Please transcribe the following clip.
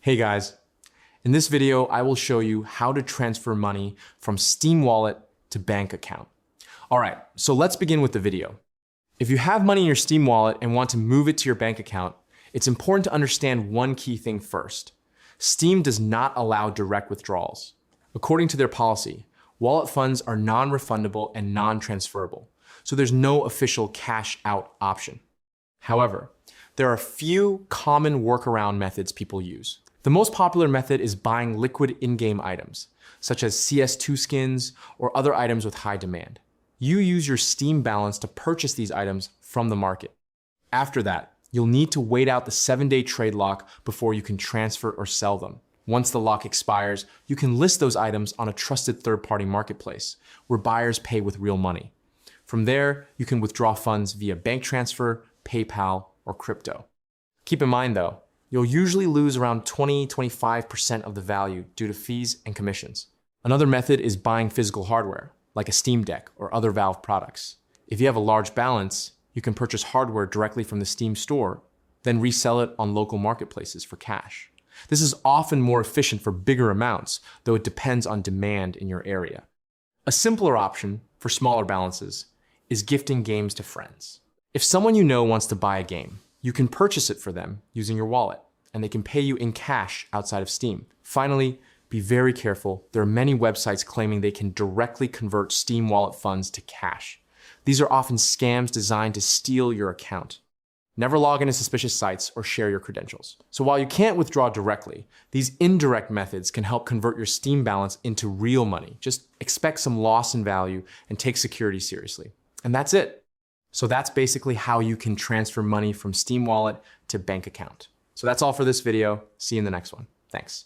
Hey guys, in this video, I will show you how to transfer money from Steam Wallet to bank account. All right, so let's begin with the video. If you have money in your Steam Wallet and want to move it to your bank account, it's important to understand one key thing first. Steam does not allow direct withdrawals. According to their policy, wallet funds are non-refundable and non-transferable, so there's no official cash out option. However, there are a few common workaround methods people use. The most popular method is buying liquid in-game items, such as CS2 skins or other items with high demand. You use your Steam balance to purchase these items from the market. After that, you'll need to wait out the 7-day trade lock before you can transfer or sell them. Once the lock expires, you can list those items on a trusted third-party marketplace, where buyers pay with real money. From there, you can withdraw funds via bank transfer, PayPal, or crypto. Keep in mind though, you'll usually lose around 20–25% of the value due to fees and commissions. Another method is buying physical hardware, like a Steam Deck or other Valve products. If you have a large balance, you can purchase hardware directly from the Steam store, then resell it on local marketplaces for cash. This is often more efficient for bigger amounts, though it depends on demand in your area. A simpler option for smaller balances is gifting games to friends. If someone you know wants to buy a game, you can purchase it for them using your wallet, and they can pay you in cash outside of Steam. Finally, be very careful. There are many websites claiming they can directly convert Steam Wallet funds to cash. These are often scams designed to steal your account. Never log into suspicious sites or share your credentials. So while you can't withdraw directly, these indirect methods can help convert your Steam balance into real money. Just expect some loss in value and take security seriously. And that's it. So that's basically how you can transfer money from Steam Wallet to bank account. So that's all for this video. See you in the next one. Thanks.